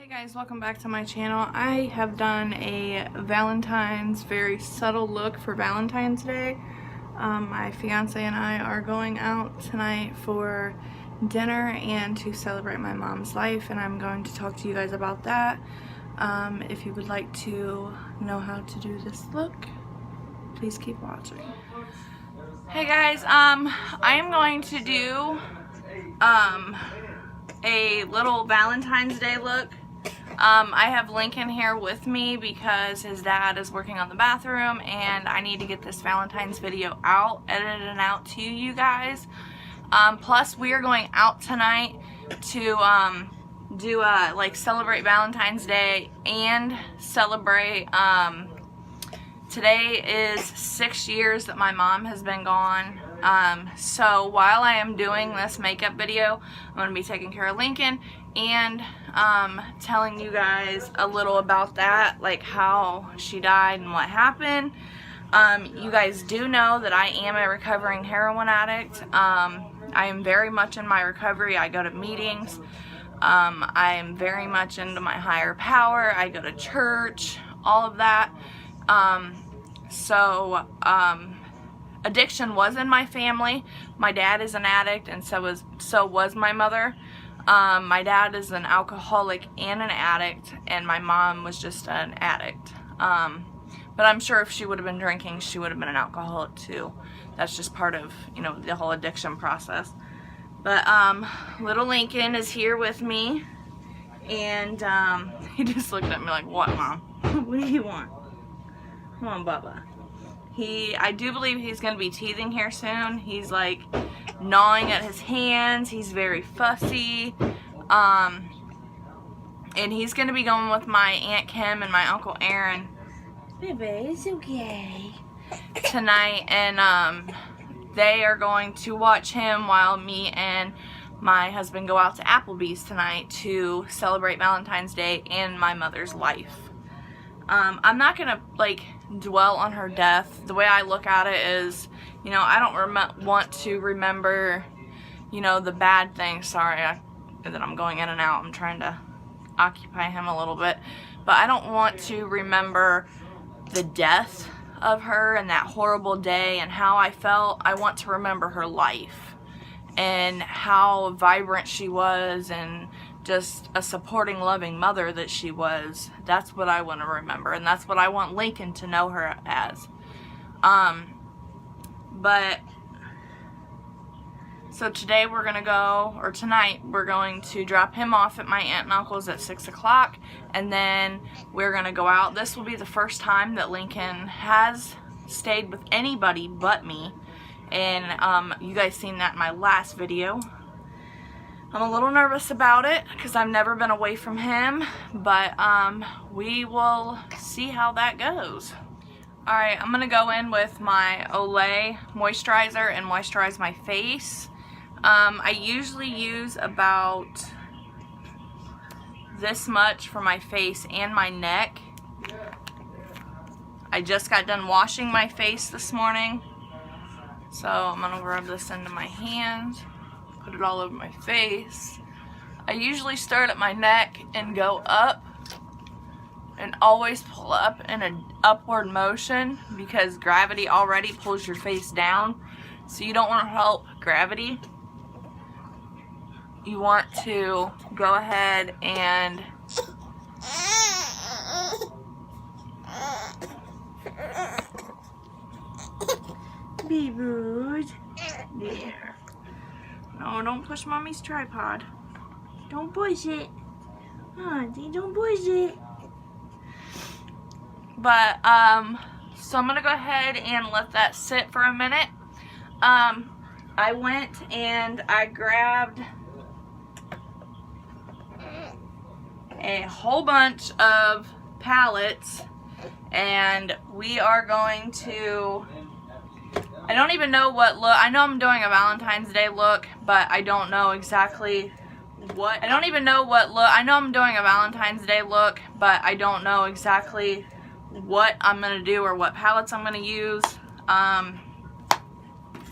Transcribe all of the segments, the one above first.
Hey guys, welcome back to my channel. I have done a Valentine's very subtle look for Valentine's Day. My fiance and I are going out tonight for dinner and to celebrate my mom's life, and I'm going to talk to you guys about that. If you would like to know how to do this look, please keep watching. Hey guys, I am going to do a little Valentine's Day look. I have Lincoln here with me because his dad is working on the bathroom and I need to get this Valentine's video out, edited and out to you guys. Plus we are going out tonight to celebrate Valentine's Day and celebrate, today is 6 years that my mom has been gone. So while I am doing this makeup video, I'm going to be taking care of Lincoln and telling you guys a little about that, like how she died and what happened. You guys do know that I am a recovering heroin addict. I am very much in my recovery. I go to meetings. I am very much into my higher power. I go to church, all of that. Addiction was in my family. My dad is an addict, and so was my mother. My dad is an alcoholic and an addict, and my mom was just an addict. But I'm sure if she would have been drinking, she would have been an alcoholic too. That's just part of, you know, the whole addiction process. But little Lincoln is here with me, and he just looked at me like, "What, Mom? What do you want? Come on, Bubba." I do believe he's going to be teething here soon. He's like gnawing at his hands. He's very fussy. And he's going to be going with my Aunt Kim and my Uncle Aaron. Baby, it's okay. Tonight, and they are going to watch him while me and my husband go out to Applebee's tonight to celebrate Valentine's Day and my mother's life. I'm not going to dwell on her death. The way I look at it is, you know, I don't want to remember, you know, the bad things. Sorry that I'm going in and out. I'm trying to occupy him a little bit. But I don't want to remember the death of her and that horrible day and how I felt. I want to remember her life and how vibrant she was and just a supporting, loving mother that she was. That's what I want to remember, and that's what I want Lincoln to know her as. So today we're going to go, or tonight, we're going to drop him off at my aunt and uncle's at 6 o'clock, and then we're going to go out. This will be the first time that Lincoln has stayed with anybody but me, and you guys seen that in my last video. I'm a little nervous about it because I've never been away from him, but we will see how that goes. Alright, I'm going to go in with my Olay moisturizer and moisturize my face. I usually use about this much for my face and my neck. I just got done washing my face this morning, so I'm going to rub this into my hands. Put it all over my face. I usually start at my neck and go up, and always pull up in an upward motion because gravity already pulls your face down. So you don't want to help gravity. You want to go ahead and Be rude. there. No, don't push Mommy's tripod. Don't push it. Auntie, don't push it. But, so I'm going to go ahead and let that sit for a minute. I went and I grabbed a whole bunch of palettes, and we are going to, I don't even know what look. I know I'm doing a Valentine's Day look, but I don't know exactly what. I don't even know what look. I know I'm doing a Valentine's Day look, but I don't know exactly what I'm going to do or what palettes I'm going to use.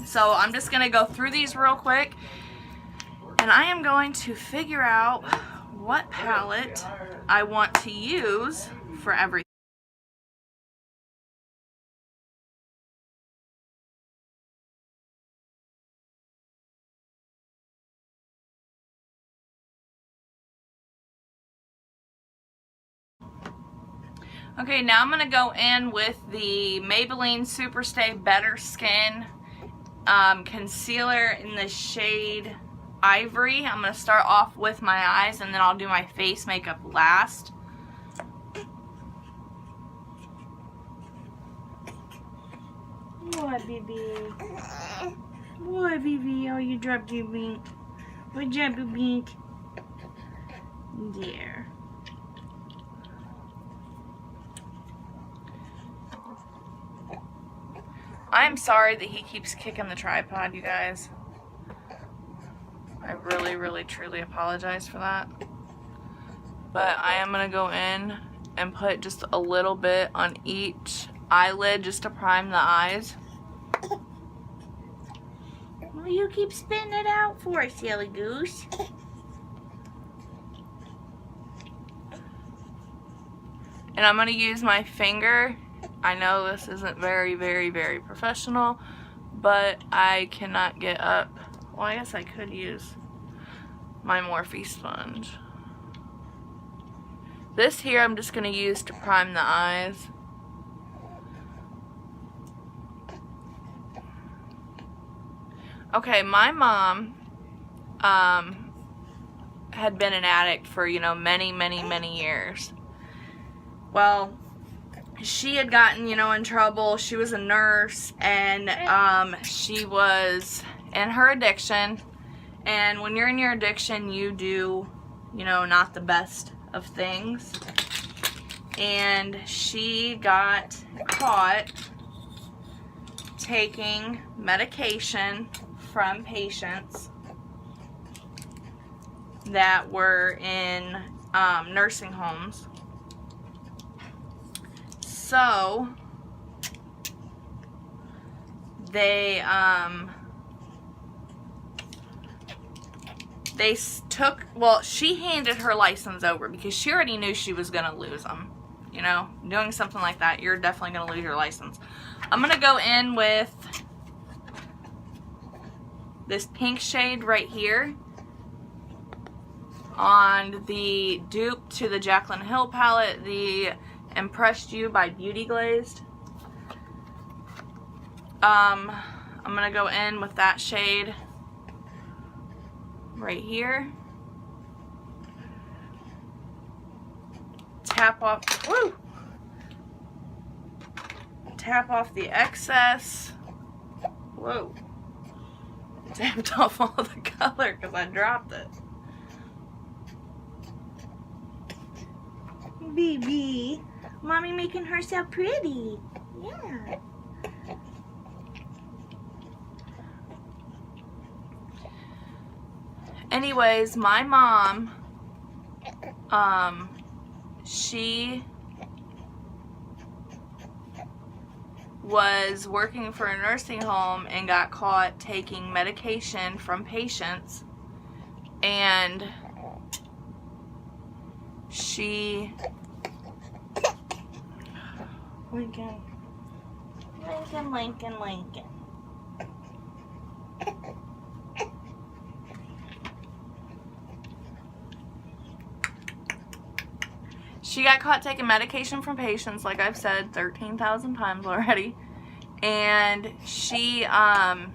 So I'm just going to go through these real quick, and I am going to figure out what palette I want to use for everything. Okay, now I'm going to go in with the Maybelline Superstay Better Skin concealer in the shade Ivory. I'm going to start off with my eyes and then I'll do my face makeup last. What, baby? What, baby? Oh, you dropped your beak. What dropped your beak? There. I'm sorry that he keeps kicking the tripod, you guys. I really, really, truly apologize for that. But I am going to go in and put just a little bit on each eyelid just to prime the eyes. Well, you keep spitting it out for us, silly goose. And I'm going to use my finger. I know this isn't very, very, very professional, but I cannot get up. Well, I guess I could use my Morphe sponge. This here I'm just going to use to prime the eyes. Okay, my mom had been an addict for, you know, many, many, many years. Well, she had gotten, you know, in trouble. She was a nurse, and she was in her addiction. And when you're in your addiction, you do, you know, not the best of things. And she got caught taking medication from patients that were in nursing homes. So they took, well, she handed her license over because she already knew she was gonna lose them. You know, doing something like that, you're definitely gonna lose your license. I'm gonna go in with this pink shade right here on the dupe to the Jaclyn Hill palette, the Impressed You by Beauty Glazed. I'm gonna go in with that shade right here. Tap off, woo! Tap off the excess. Whoa. Tapped off all the color because I dropped it. Baby, mommy making herself pretty. Yeah. Anyways, my mom, she was working for a nursing home and got caught taking medication from patients, and she Lincoln. Lincoln, Lincoln, Lincoln. She got caught taking medication from patients, like I've said 13,000 times already. And she handed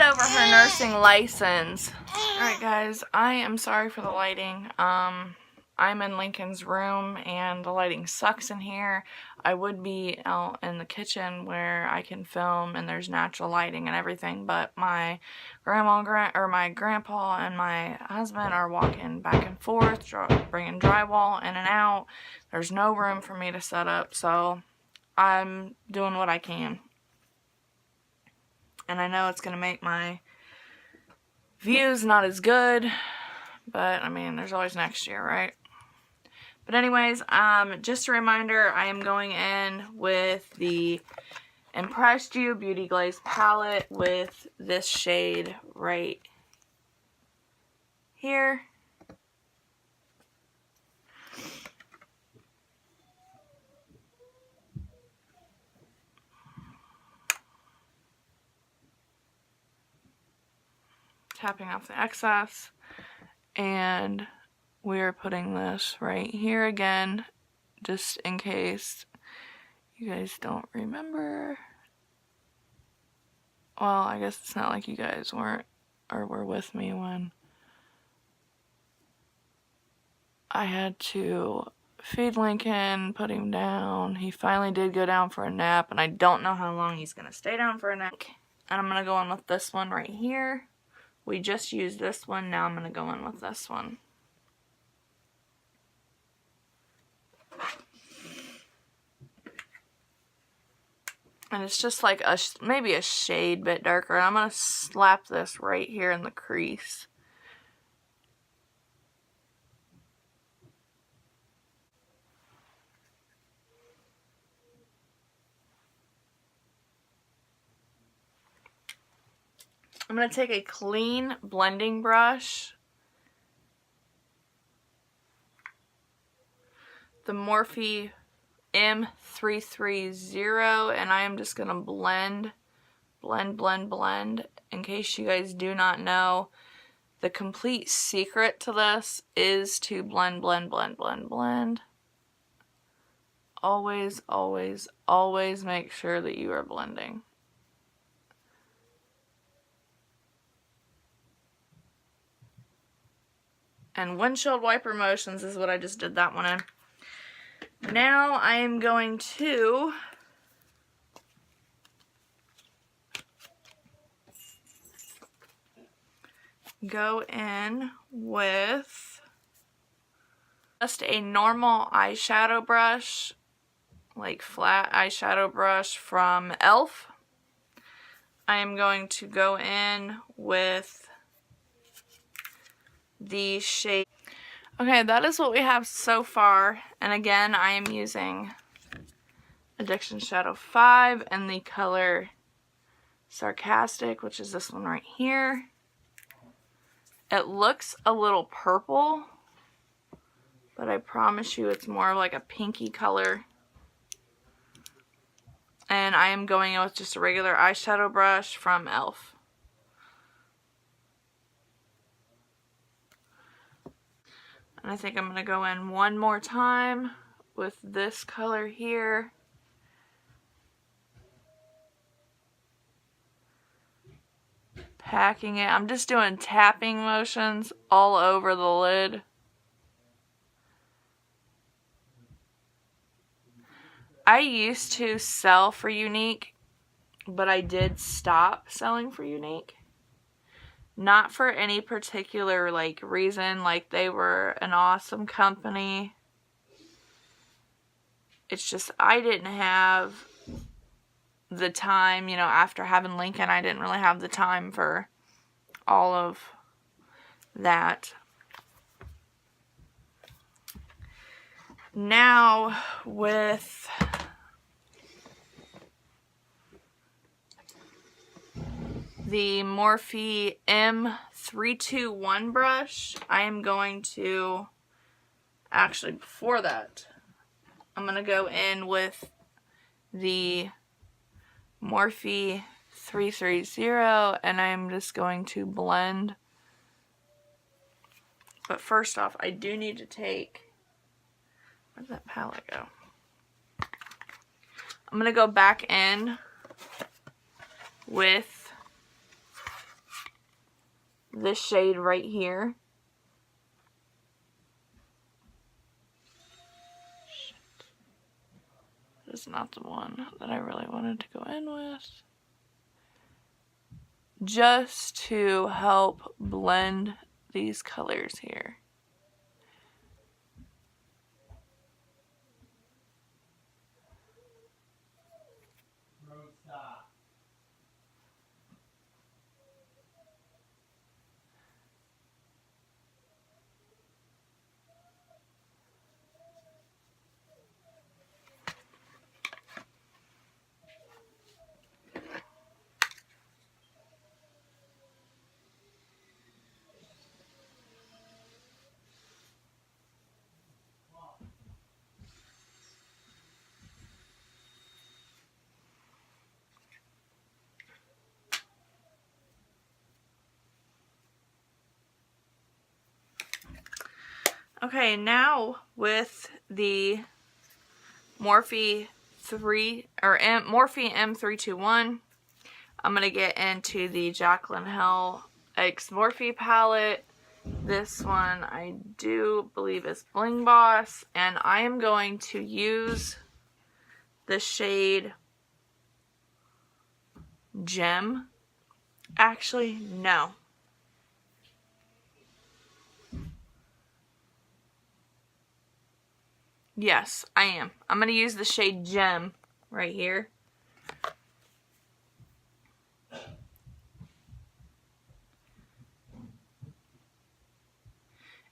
over her nursing license. Alright guys, I am sorry for the lighting. I'm in Lincoln's room and the lighting sucks in here. I would be out in the kitchen where I can film and there's natural lighting and everything, but my my grandpa and my husband are walking back and forth, bringing drywall in and out. There's no room for me to set up, so I'm doing what I can. And I know it's going to make my views not as good, but I mean, there's always next year, right? But anyways, just a reminder, I am going in with the Impressed You Beauty Glaze palette with this shade right here. Tapping off the excess, and we're putting this right here again, just in case you guys don't remember. Well, I guess it's not like you guys weren't or were with me when I had to feed Lincoln, put him down. He finally did go down for a nap, and I don't know how long he's gonna stay down for a nap. And I'm gonna go in with this one right here. We just used this one, now I'm gonna go in with this one. And it's just like maybe a shade bit darker. I'm gonna slap this right here in the crease. I'm going to take a clean blending brush, the Morphe M330, and I am just going to blend. In case you guys do not know, the complete secret to this is to blend. Always, always, always make sure that you are blending. And windshield wiper motions is what I just did that one in. Now I am going to go in with just a normal eyeshadow brush, like flat eyeshadow brush from e.l.f. I am going to go in with the shade. Okay, that is what we have so far. And again, I am using Addiction Shadow 5 and the color Sarcastic, which is this one right here. It looks a little purple, but I promise you it's more like a pinky color. And I am going in with just a regular eyeshadow brush from e.l.f. And I think I'm going to go in one more time with this color here. Packing it. I'm just doing tapping motions all over the lid. I used to sell for Unique, but I did stop selling for Unique. Not for any particular reason, they were an awesome company. It's just I didn't have the time, after having Lincoln, I didn't really have the time for all of that. Now with the Morphe M321 brush, I am going to, actually before that, I'm going to go in with the Morphe 330 and I'm just going to blend. But first off, I do need to take, where did that palette go? I'm going to go back in with this shade right here. This is not the one that I really wanted to go in with. Just to help blend these colors here. Okay, now with the Morphe Morphe M321, I'm going to get into the Jaclyn Hill X Morphe palette. This one I do believe is Bling Boss, and I am going to use the shade Gem. Actually, no. Yes, I am. I'm going to use the shade Gem right here.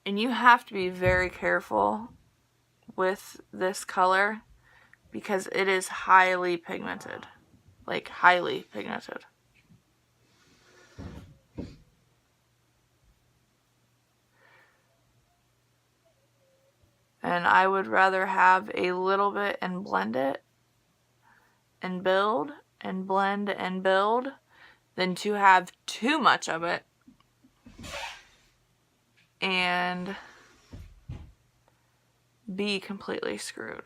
And you have to be very careful with this color because it is highly pigmented. Like, highly pigmented. And I would rather have a little bit and blend it and build and blend and build than to have too much of it and be completely screwed.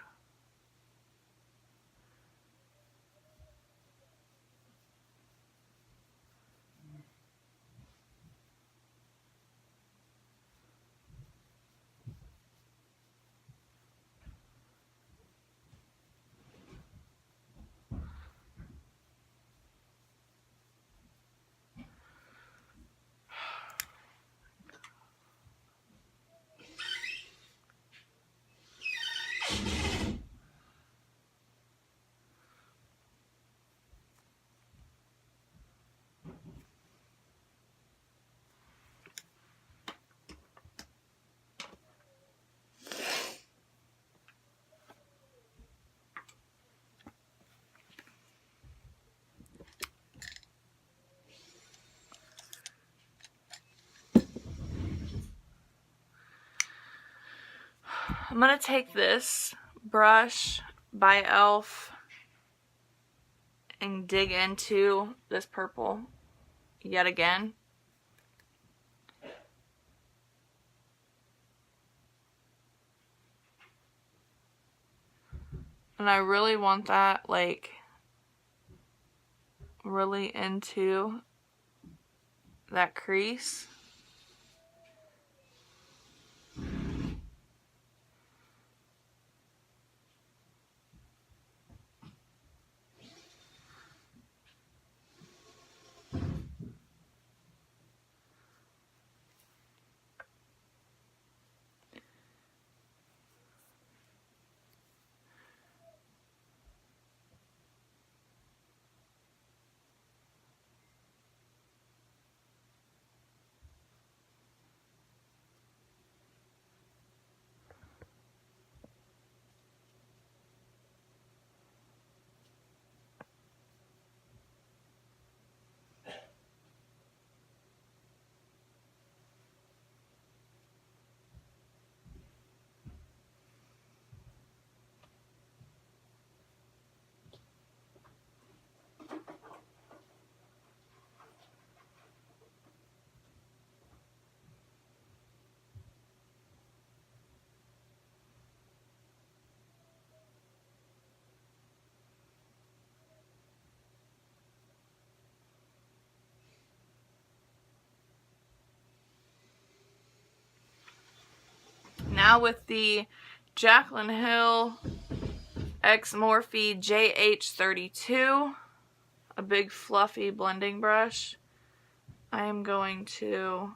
I'm going to take this brush by e.l.f. and dig into this purple yet again. And I really want that, like, really into that crease. Now with the Jaclyn Hill X Morphe JH32, a big fluffy blending brush, I am going to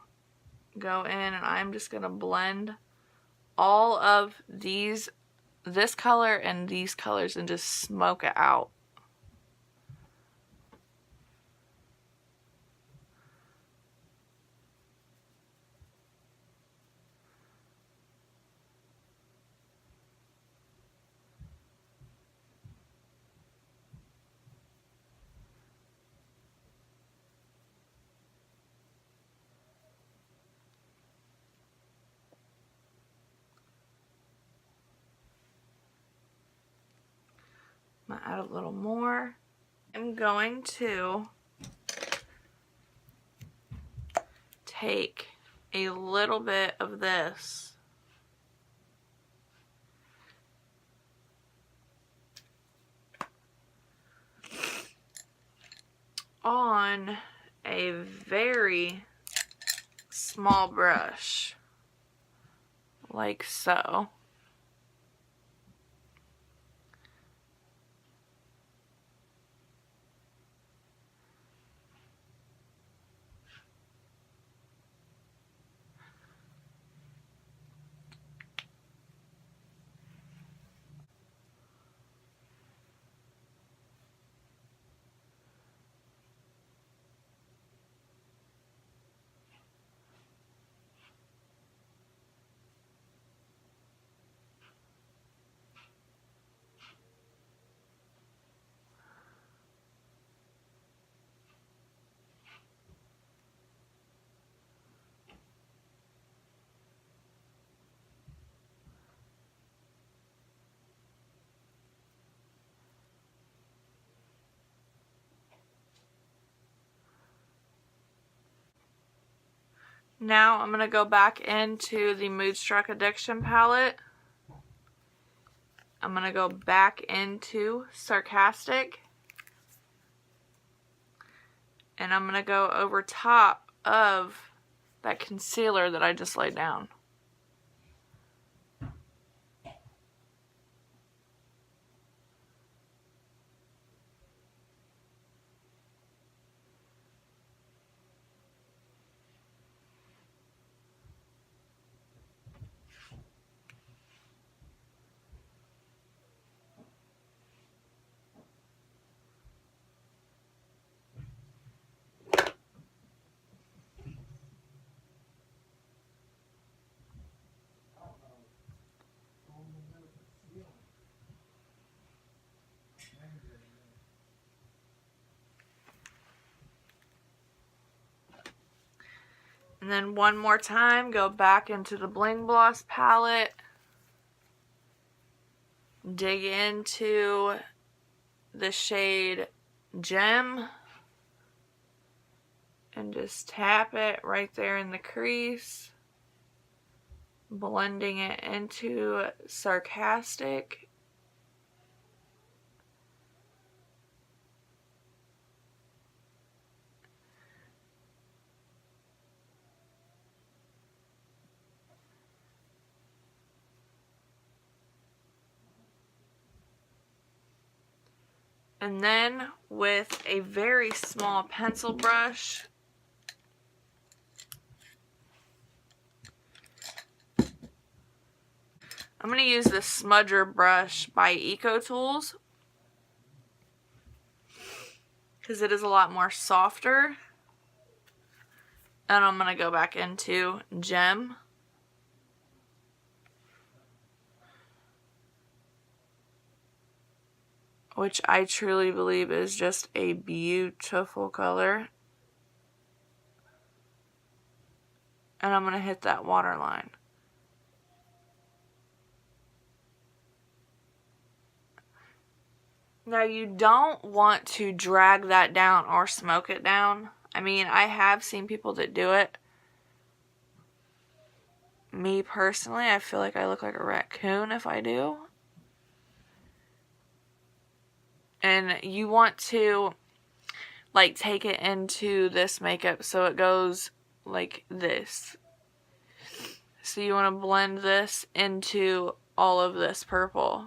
go in and I'm just going to blend all of this color and these colors and just smoke it out. I'm going to add a little more. I'm going to take a little bit of this on a very small brush, like so. Now I'm going to go back into the Moodstruck Addiction palette. I'm going to go back into Sarcastic. And I'm going to go over top of that concealer that I just laid down. And then one more time, go back into the Bling Gloss palette. Dig into the shade Gem. And just tap it right there in the crease. Blending it into Sarcastic. And then with a very small pencil brush, I'm going to use the Smudger brush by Eco Tools because it is a lot more softer. And I'm going to go back into Gem. Which I truly believe is just a beautiful color. And I'm going to hit that waterline. Now you don't want to drag that down or smoke it down. I mean, I have seen people that do it. Me personally, I feel like I look like a raccoon if I do. And you want to like take it into this makeup so it goes like this. So you want to blend this into all of this purple.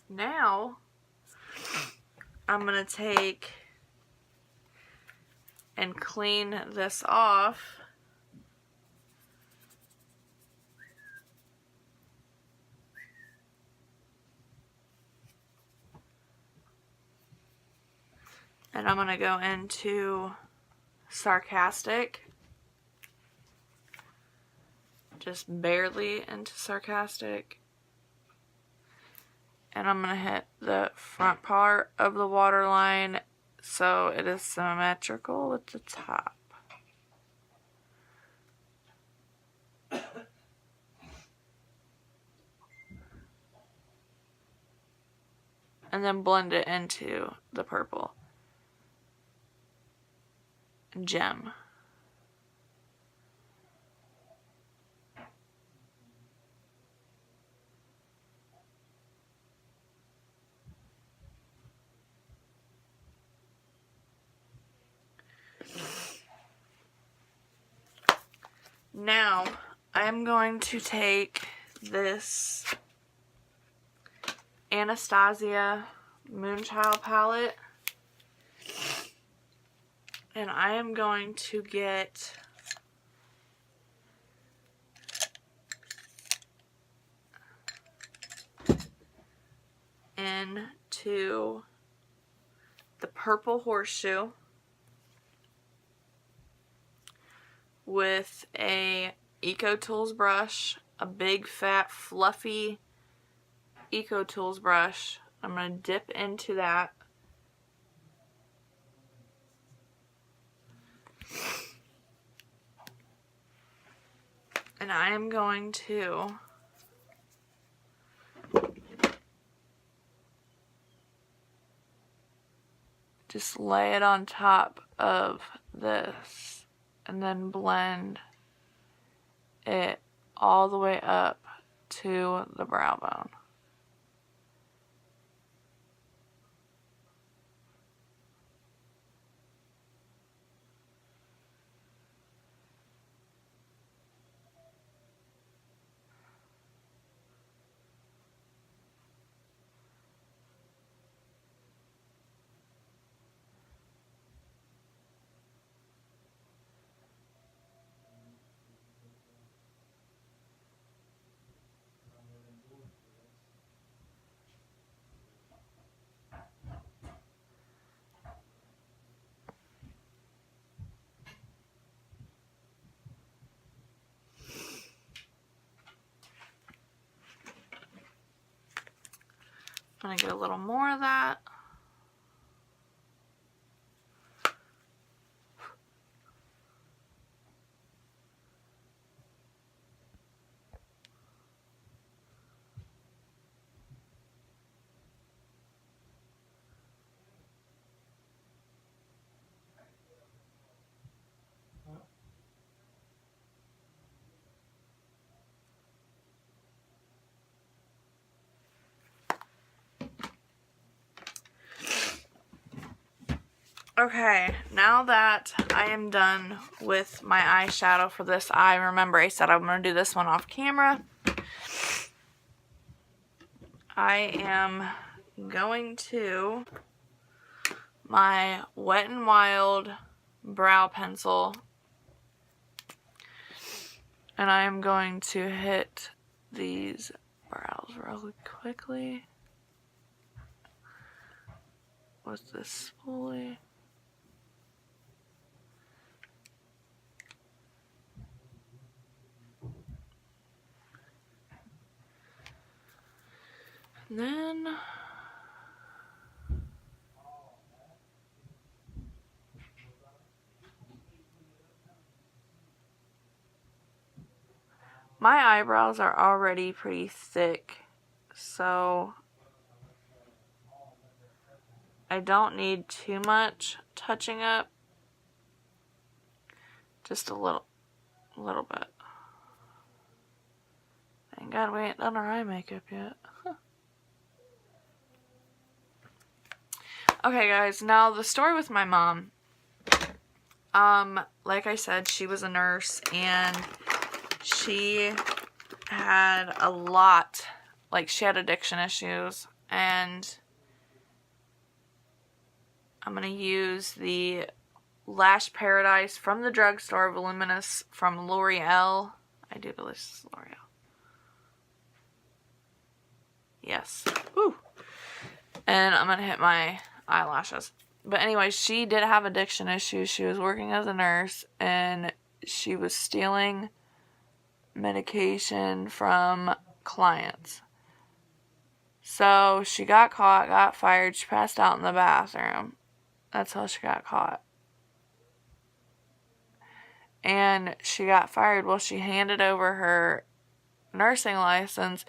Now I'm going to take and clean this off. And I'm going to go into Sarcastic. Just barely into Sarcastic. And I'm going to hit the front part of the waterline so it is symmetrical with the top. And then blend it into the purple. Gem. Now, I am going to take this Anastasia Moonchild palette, and I am going to get into the purple horseshoe with a Eco Tools brush, a big fat fluffy Eco Tools brush. I'm going to dip into that. And I am going to just lay it on top of this and then blend it all the way up to the brow bone. I'm going to get a little more of that. Okay, now that I am done with my eyeshadow for this eye, remember I said I'm going to do this one off camera. I am going to my Wet n Wild brow pencil, and I am going to hit these brows really quickly with this spoolie. And then my eyebrows are already pretty thick, so I don't need too much touching up. Just a little bit. Thank God we ain't done our eye makeup yet. Okay guys, now the story with my mom. Like I said, she was a nurse and she had a lot, like she had addiction issues, and I'm going to use the Lash Paradise from the drugstore, Voluminous from L'Oreal. I do believe this is L'Oreal. Yes. Woo! And I'm going to hit my eyelashes. But anyway, she did have addiction issues. She was working as a nurse and she was stealing medication from clients. So she got caught, got fired. She passed out in the bathroom. That's how she got caught. And she got fired. Well, she handed over her nursing license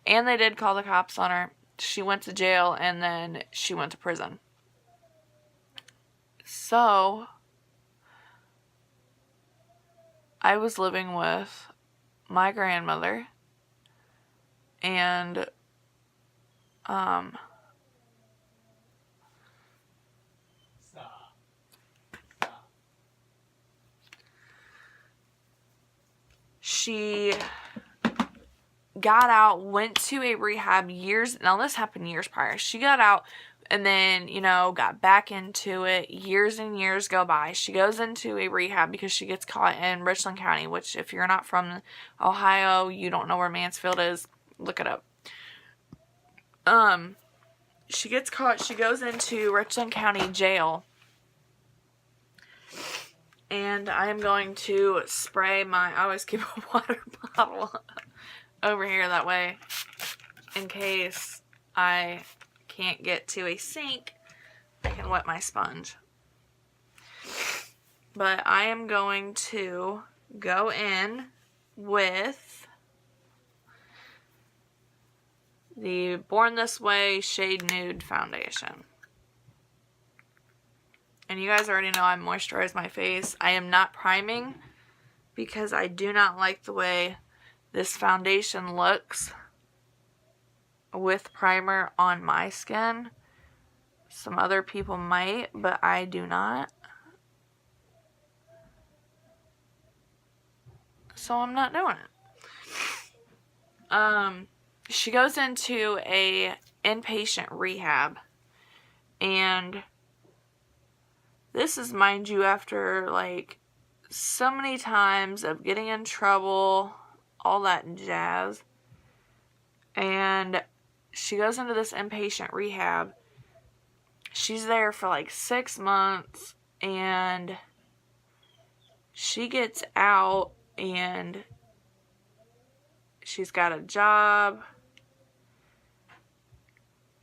and they did call the cops on her. She went to jail and then she went to prison. So I was living with my grandmother and she got out, went to a rehab now this happened years prior. She got out and then, got back into it. Years and years go by. She goes into a rehab because she gets caught in Richland County, which if you're not from Ohio, you don't know where Mansfield is, look it up. She gets caught. She goes into Richland County Jail. And I am going to spray I always keep a water bottle over here that way in case I can't get to a sink. I can wet my sponge. But I am going to go in with the Born This Way Shade Nude Foundation. And you guys already know I moisturize my face. I am not priming because I do not like the way this foundation looks with primer on my skin. Some other people might, but I do not. So I'm not doing it. She goes into a inpatient rehab, and this is, mind you, after like so many times of getting in trouble, all that jazz. And she goes into this inpatient rehab. She's there for like 6 months, and she gets out and she's got a job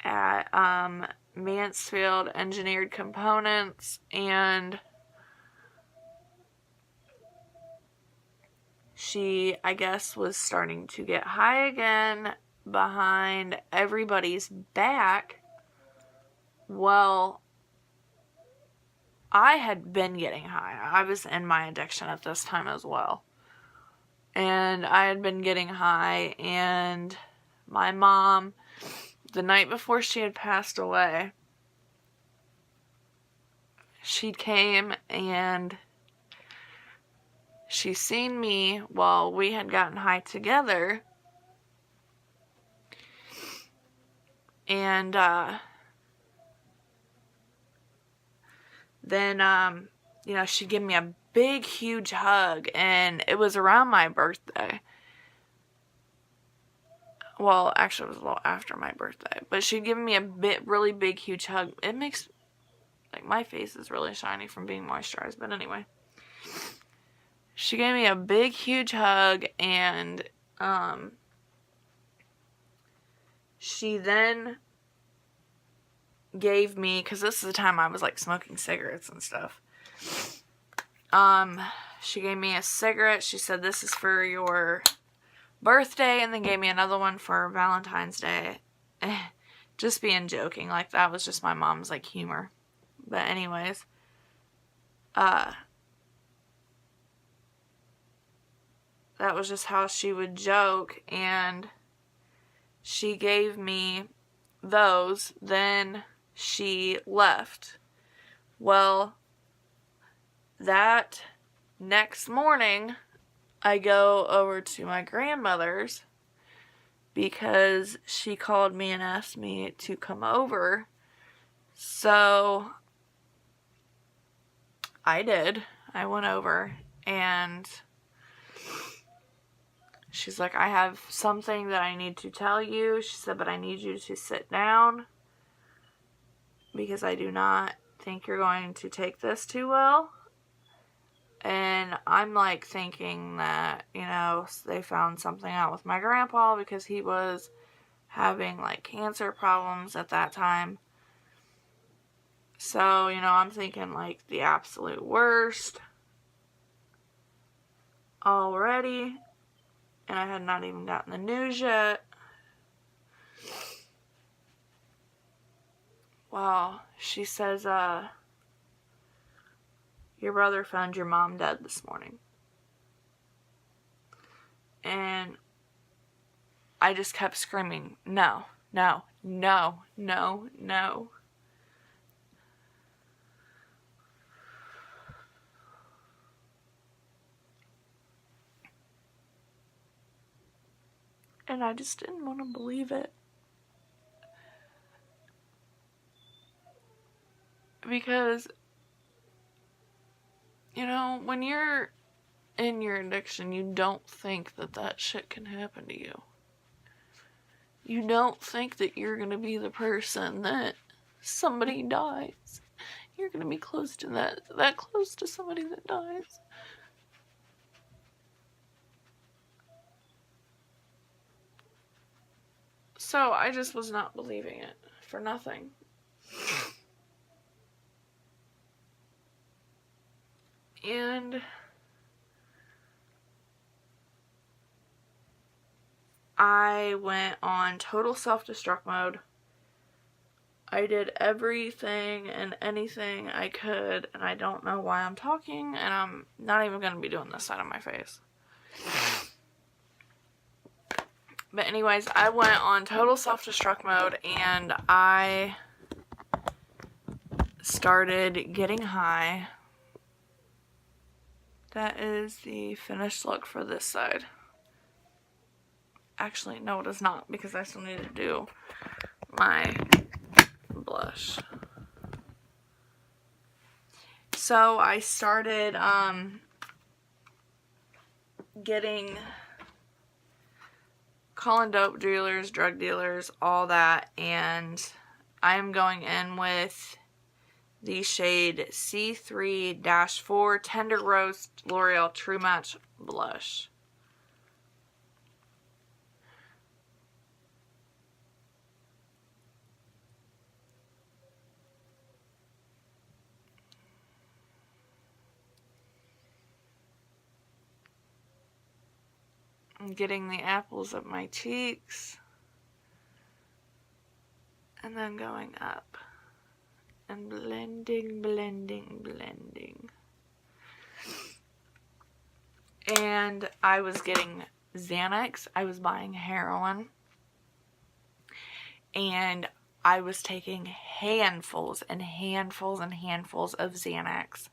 at Mansfield Engineered Components, and she, I guess, was starting to get high again behind everybody's back. Well, I had been getting high. I was in my addiction at this time as well. And I had been getting high, and my mom, the night before she had passed away, she came and she seen me while we had gotten high together. And then, she'd give me a big, huge hug, and it was around my birthday. Well, actually, it was a little after my birthday, but she'd given me a really big, huge hug. It makes, my face is really shiny from being moisturized, but anyway. She gave me a big, huge hug, and, she then gave me, because this is the time I was, smoking cigarettes and stuff. She gave me a cigarette. She said, "This is for your birthday," and then gave me another one for Valentine's Day. Just being joking. That was just my mom's, humor. But anyways, that was just how she would joke, and she gave me those. Then she left. Well, that next morning, I go over to my grandmother's because she called me and asked me to come over. So I did. I went over, and she's like, "I have something that I need to tell you." She said, "But I need you to sit down because I do not think you're going to take this too well." And I'm thinking that, they found something out with my grandpa because he was having cancer problems at that time. So, I'm thinking the absolute worst already. And I had not even gotten the news yet. Well, she says, "Your brother found your mom dead this morning." And I just kept screaming, "No, no, no, no, no." And I just didn't want to believe it. Because, you know, when you're in your addiction, you don't think that that shit can happen to you. You don't think that you're going to be the person that somebody dies. You're going to be close to that close to somebody that dies. So I just was not believing it for nothing. And I went on total self-destruct mode. I did everything and anything I could, and I don't know why I'm talking, and I'm not even going to be doing this side of my face. But anyways, I went on total self-destruct mode, and I started getting high. That is the finished look for this side. Actually, no, it is not, because I still need to do my blush. So I started calling dope dealers, drug dealers, all that, and I am going in with the shade C3-4 Tender Roast L'Oreal True Match Blush. I'm getting the apples of my cheeks, and then going up and blending, blending, blending. And I was getting Xanax. I was buying heroin, and I was taking handfuls and handfuls and handfuls of Xanax,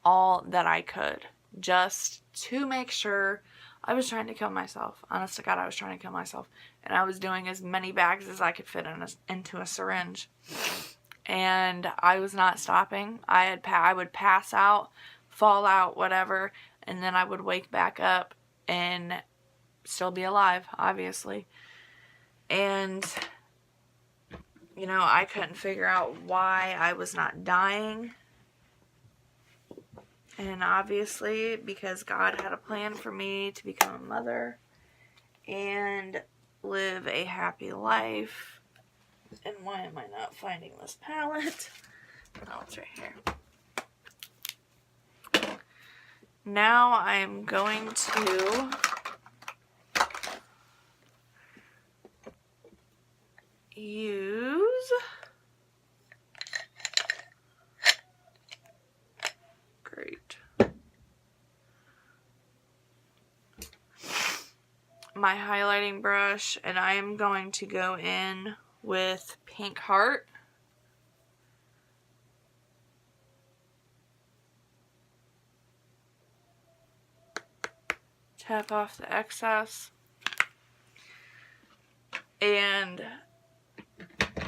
all that I could, just to make sure. I was trying to kill myself. Honest to God, I was trying to kill myself. And I was doing as many bags as I could fit into a syringe. And I was not stopping. I would pass out, fall out, whatever, and then I would wake back up and still be alive, obviously. And, you know, I couldn't figure out why I was not dying. And obviously, because God had a plan for me to become a mother and live a happy life. And why am I not finding this palette? Oh, it's right here. Now I am going to use my highlighting brush, and I am going to go in with Pink Heart. Tap off the excess. And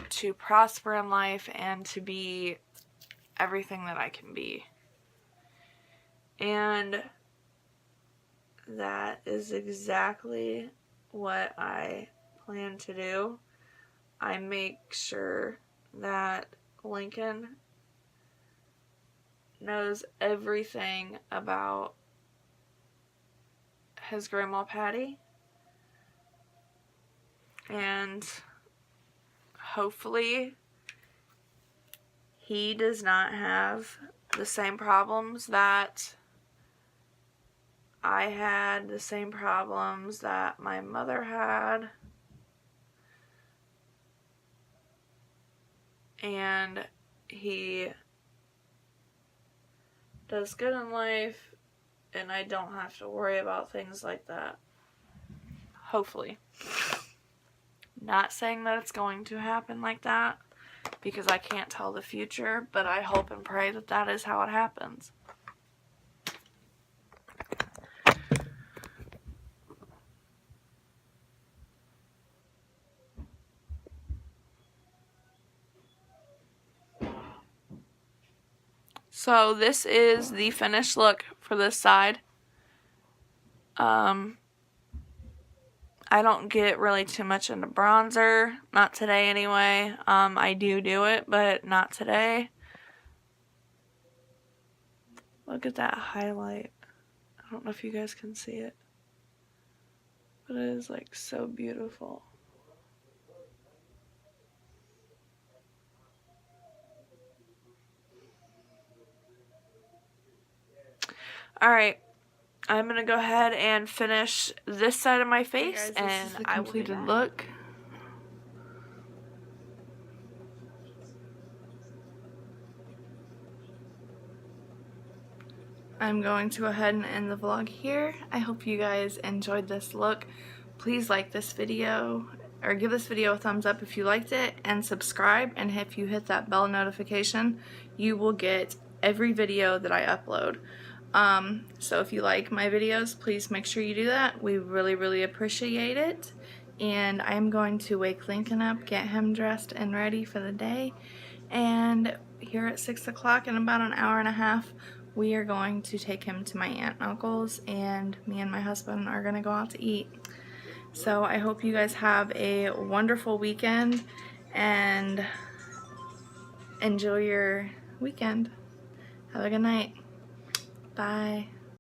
to prosper in life and to be everything that I can be. And that is exactly what I plan to do. I make sure that Lincoln knows everything about his grandma Patty. And hopefully he does not have the same problems that I had, the same problems that my mother had. And he does good in life, and I don't have to worry about things like that. Hopefully. Not saying that it's going to happen like that, because I can't tell the future, but I hope and pray that that is how it happens. So this is the finished look for this side. I don't get really too much into bronzer, not today anyway. I do it, but not today. Look at that highlight. I don't know if you guys can see it, but it is like so beautiful. Alright, I'm gonna go ahead and finish this side of my face, Hey guys, and this is the I will be completed back. look. I'm going to go ahead and end the vlog here. I hope you guys enjoyed this look. Please like this video, or give this video a thumbs up if you liked it, and subscribe, and if you hit that bell notification, you will get every video that I upload. So if you like my videos, please make sure you do that. We really appreciate it. And I'm going to wake Lincoln up, get him dressed and ready for the day, and here at 6 o'clock in about an hour and a half, we are going to take him to my aunt and uncle's, and me and my husband are going to go out to eat. So I hope you guys have a wonderful weekend and enjoy your weekend. Have a good night. Bye.